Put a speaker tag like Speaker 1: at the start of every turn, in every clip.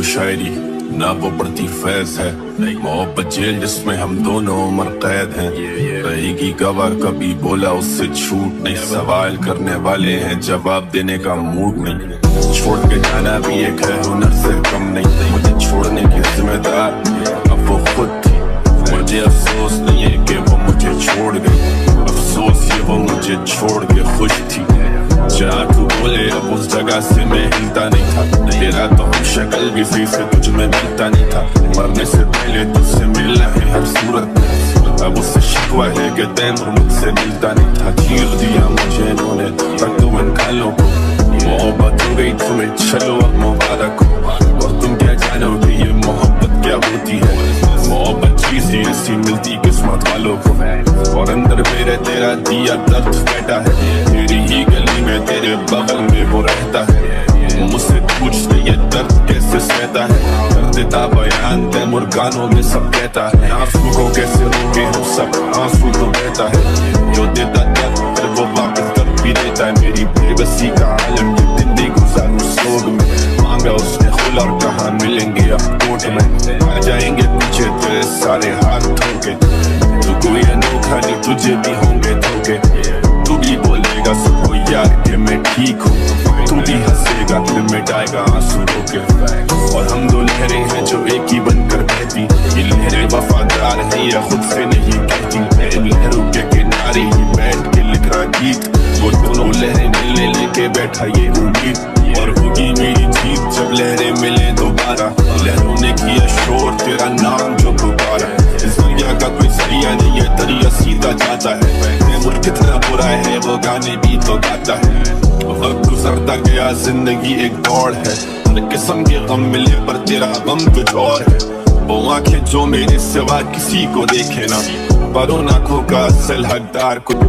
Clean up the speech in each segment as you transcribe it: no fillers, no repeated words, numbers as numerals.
Speaker 1: वो शायरी ना वो पड़ती फैज है। मोहब्बत जेल जिसमें हम दोनों उम्र कैद हैं। रहेगी गवाह कभी बोला उससे छूट नहीं। सवाल करने वाले हैं जवाब देने का मूड नहीं। छोड़ के जाना भी एक है हुनर से कम नहीं। मुझे छोड़ने की जिम्मेदार अब वो खुद थी। मुझे अफसोस नहीं है कि वो मुझे छोड़ गई। अफसोस ये वो मुझे छोड़ के खुश थी। जहाँ तू बोले अब उस जगह से मैं हिलता नहीं था। तेरा तो हम शक्ल भी सही से तुझ में मिलता नहीं था। मरने से पहले तुझसे मिलना है हर सूरत में। अब उससे शिकवा है कि तैमूर मुझसे मिलता नहीं था। चीर दिया मुझे इन्होंने तक तो इन खालों को। मोहब्बत हो गई तुम्हें चलो अब मुबारक हो। और तुम क्या जानोगे ये मोहब्बत क्या होती है। मोहब्बत चीज ऐसी मिलती किस्मत वालों को। और अंदर मेरे तेरा दिया दर्द बैठा है। तेरी ही गली में तेरे बगल में वो रहता है। मुझसे पूछते ये दर्द कैसे सहता है। कर देता बयान तैमूर गानों में सब कहता है। आंसू को कैसे रोके हम सब आंसू तो बहता है। जो देता दर्द फिर वो वापस दर्द भी देता है। मेरी बेबसी का आलम के दिन नहीं गुजारू सोग में। मांगा उसने खुला और कहा मिलेंगे अब कोर्ट में। आ जाएंगे पीछे तेरे सारे हाथ धोके। तू कोई अनोखा नहीं तुझे भी होंगे धोखे। तू भी बोलेगा सबको यार कि मैं ठीक हूँ। तू भी हंसेगा फिर मिटाएगा आंसू रोके। और हम दो लहरें हैं जो एक ही बनकर बहती। ये लहरें वफादार हैं या खुद से नहीं कहती। मैं इन लहरों के किनारे ही बैठ के लिख रहा गीत। वो दोनों लहरें मिलने लेके बैठा ये उम्मीद। और होगी मेरी जीत जब लहरें मिले दोबारा। लहरों ने किया शोर तेरा नाम जो पुकारा। इस दुनिया का कोई जरिया नहीं है दरिया सीधा जाता है। तैमूर कितना बुरा है वो गाने भी तो गाता है। वक्त गुजरता गया जिंदगी एक दौड़ है। हर किस्म के गम मिले पर तेरा गम कुछ और है। वो आंखें जो मेरे सिवा किसी को देखे ना। पर उन आंखों का असल हकदार को।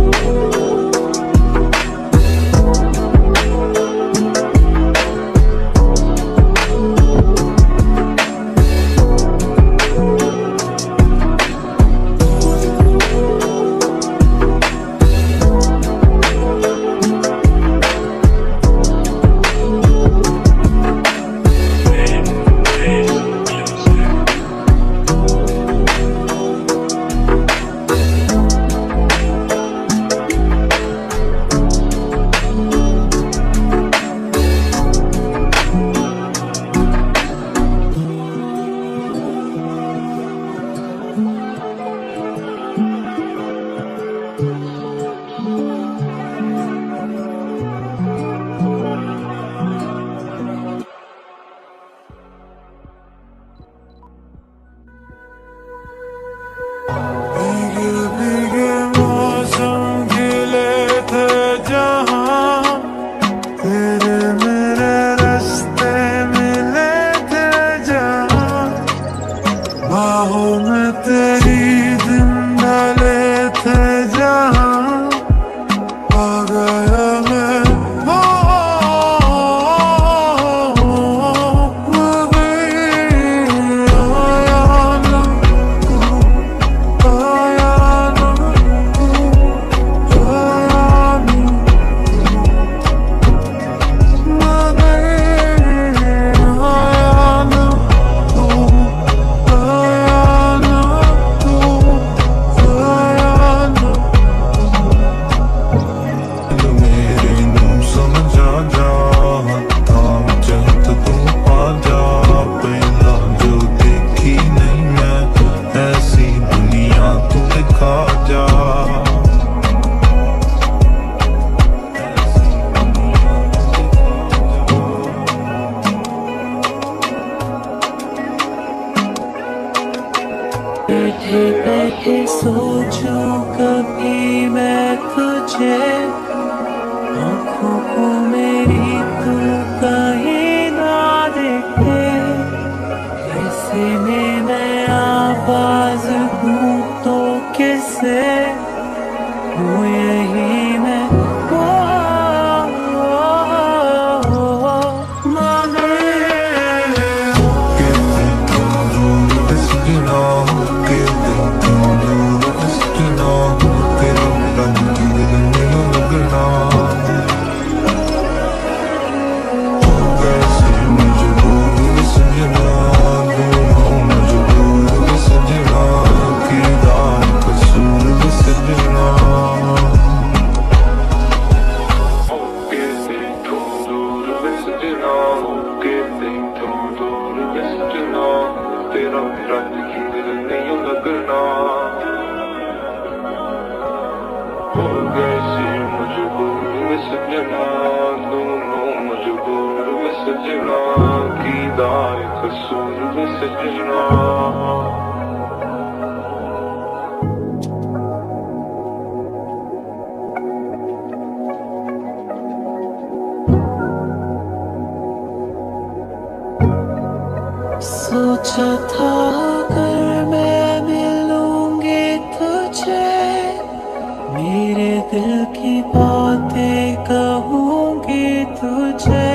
Speaker 2: बैठे बैठे सोचूं कभी मैं तुझे। आँखों को मेरी तू कहीं ना देखे। कैसे में मैं आवाज दूं तो किसे। वो यही मैं
Speaker 3: You know गए सी मजबूर वे सजना, दोनों मजबूर वे सजना, की दार कसूर वे सजना।
Speaker 2: सोचा था अगर मैं मिलूंगी तुझे, मेरे दिल की बातें कहूंगी तुझे,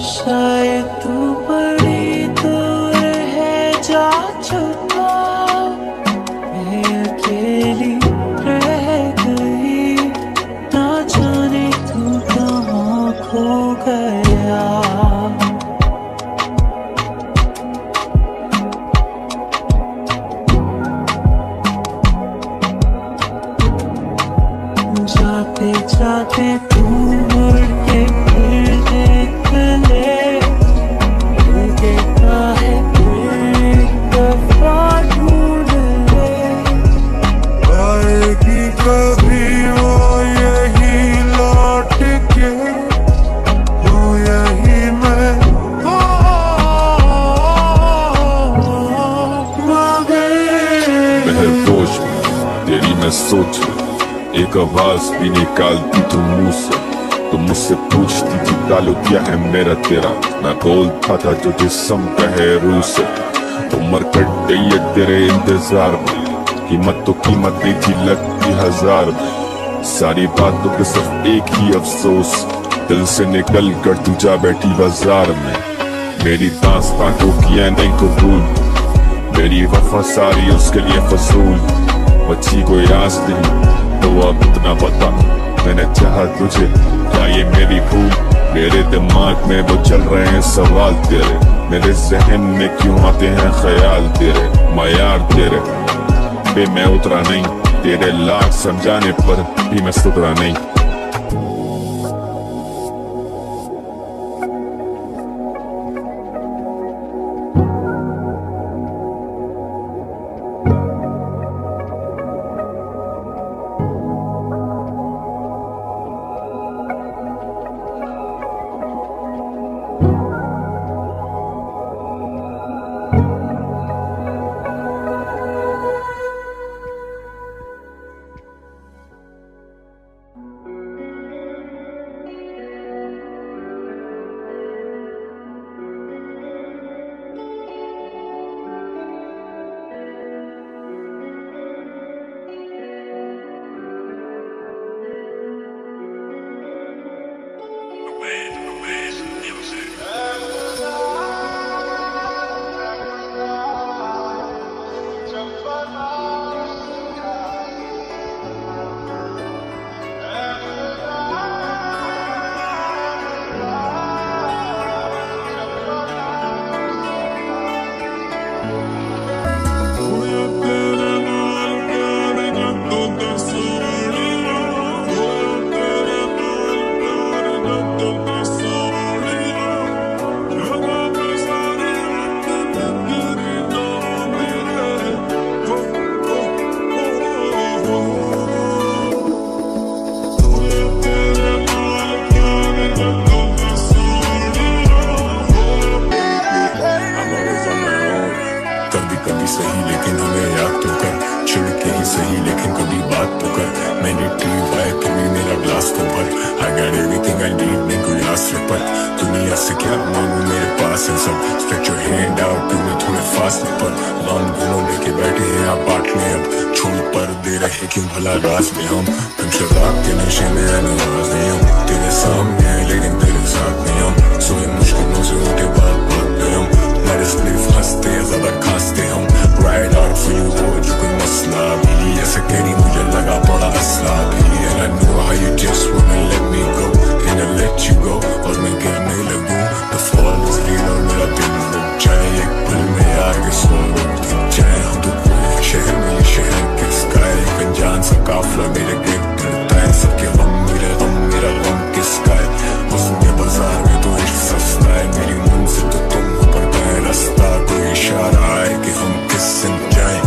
Speaker 2: शायद तू बड़ी दूर है जा चुका, मैं अकेली रह गई, ना जाने तू कहाँ खो गया। जाते जाते तू मुड़ के फिर देख ले, दिल कहता है फिर एक दफा ढूंढ ले,
Speaker 3: आएगी कभी वो यही लौट के, वो यही मैं
Speaker 1: महफूज तेरी मैं सोच, एक आवाज भी निकालती तू मुंह से, तुम मुझसे पूछती थी ताल्लुक क्या है मेरा तेरा, मैं बोलता था जो जिस्म कहे रूह से, उम्र कट गई है तेरे इंतजार में, कीमत तो कीमत नहीं थी लगती हजार में, सारी बातों के सिर्फ एक ही अफसोस, दिल से निकल कर तू जा बैठी बाजार में, मेरी दास्तां को किया नहीं कबूल, मेरी वफा सारी उसके लिए फजूल, बच्ची कोई आस नहीं तो अब इतना बता, मैंने चाहा तुझे क्या ये मेरी भूल, मेरे दिमाग में वो चल रहे हैं सवाल तेरे, मेरे जहन में क्यों आते हैं ख्याल तेरे, मयार तेरे पे मैं उतरा नहीं, तेरे लाख समझाने पर भी मैं सुधरा नहीं।
Speaker 4: कभी सही लेकिन हमें याद तो कर, छिड़के ही सही लेकिन कभी बात तो कर, मैंने ट्री वाई फिर भी मेरा ग्लास तो भर, I got everything I need नहीं कोई आस पर, दुनिया से क्या मांगू मेरे पास है सब, stretch your hand out तू मैं थोड़े फास्ट पर, लॉन्ग दोनों लेके बैठे हैं आप बांटने अब, छोड़ पर दे रहे क्यों भला रास में हम शराब के नशे में नवाज नहीं हम, तेरे सामने है लेकिन तेरे साथ नहीं हम, सोए मुश्किलों से उठे बात भागते हम, मेरे स्प्लिफ हंसते हैं ज्यादा खांसते हम, राइड आउट फॉर यू हो जो कोई मसला भी, ऐसे कहनी मुझे लगा बड़ा असला भी, and I know how you just wanna let me go, and I let you go, और मैं गिरने लगूं, the fall is real और मेरा दिल रुक जाए, एक पल में आगे सो रुक जाए, हम तो कोई शहर में ये शहर किसका है, एक अनजान सा काफला मेरे गिर करता है, सबके गम मेरा गम किसका है, उसके बाजार में तो इश्क सस्ता है, मेरी मंजिल तो तुम हो पड़ता है रास्ता, कोई इशारा है कि हम किस जाए।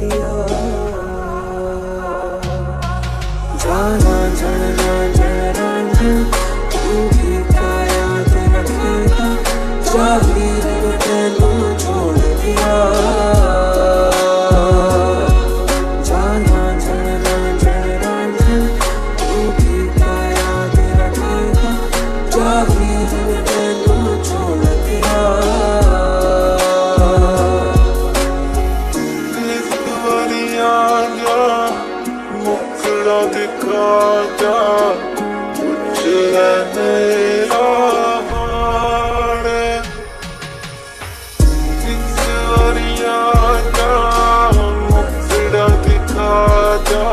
Speaker 2: दिया। जाना झड़ना झड़ना झड़ तू भी क्या याद रखेगा, जाहिर तेनू छोड़ दिया। जाना झड़ना झड़ना झड़ तू भी क्या याद रखेगा, जाहिर तेनू छोड़ दिया।
Speaker 3: मुकड़ा दिखा जा कुछ है मेरा हाल, इस बारिया जा मुकड़ा दिखा जा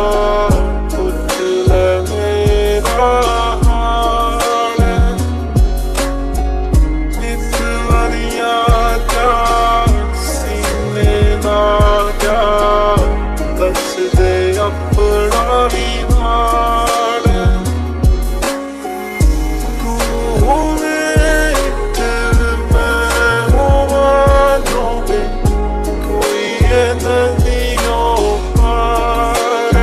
Speaker 3: कुछ है मेरा हाल, इस बारिया जा सीने ना जा दस दे अपना भी हाल। तू होवे दिल में होवानों में कोई ये नदियों पार,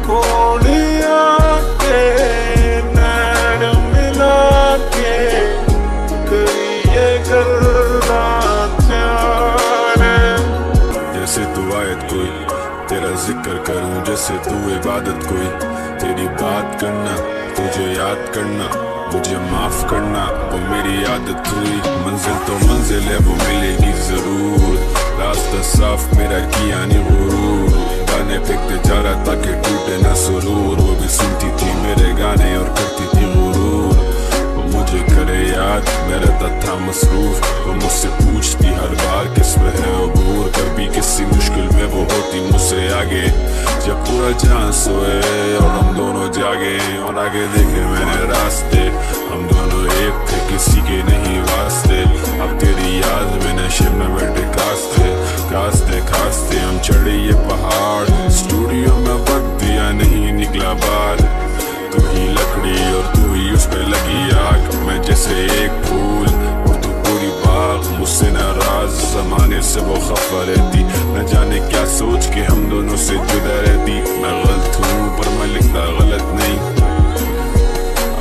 Speaker 3: कोलिया के नैन मिला के करिए गल्ला प्यार। जैसे तू आयत कोई तेरा जिक्र करूं, जैसे तू इबादत कोई तेरी बात करना, तुझे याद करना, मुझे माफ करना वो मेरी आदत हुई। मंजिल तो मंजिल है वो मिलेगी जरूर, रास्ता साफ मेरा किया नहीं गुरूर। गाने फेंकते जा रहा ताकि टूटे ना सुरूर, वो भी सुनती थी मेरे गाने और करती थी गुरूर। वो मुझे करे याद मैं रहता था मसरूफ, वो मुझसे पूछती हर बार किस में है अबूर। कभी किसी मुश्किल में वो होती मुझसे आगे, जब पूरा जान सोए और हम दोनों जागे। और आगे देखे मैंने रास्ते, हम दोनों एक थे किसी के नहीं वास्ते। अब तेरी याद में नशे में बैठे खास्ते हम चढ़े ये पहाड़। स्टूडियो में वक्त दिया नहीं निकला बाहर, तू ही लकड़ी और तू ही उस पे लगी आग। मैं जैसे एक फूल और तू पूरी बाग, मुझसे नाराज जमाने से वो खफा रहती, न जाने क्या सोच के हम दोनों से जुदा रहती। मैं गलत हूँ पर मैं लिखता गलत नहीं,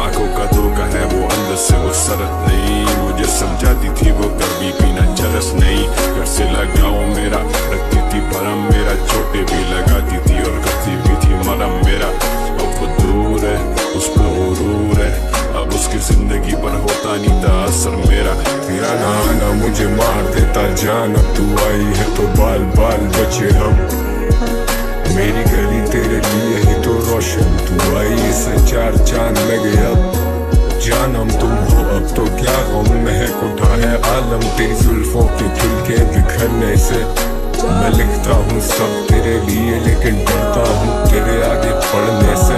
Speaker 3: आंखों का धोखा है वो अंदर से वो सरत नहीं। मुझे समझाती थी वो कभी पीना चरस नहीं, घर से लगाओ मेरा रखती थी भरम मेरा, छोटे भी लगाती थी और करती भी थी मरम मेरा। अब वो दूर है उस पर गुरूर है, अब उसकी जिंदगी पर होता नहीं था असर मेरा।
Speaker 4: तेरा ना आना मुझे मार देता जान, अब तू आई है तो बाल बाल बचे हम। मेरी गली तेरे लिए ही तो रोशन, तू आई इसे चार चांद लगे अब। जानम तुम हो अब तो क्या गम महक उठा है आलम, तेरी जुल्फों के खिल के बिखरने से। मैं लिखता हूँ सब तेरे लिए लेकिन डरता हूँ तेरे आगे पढ़ने से।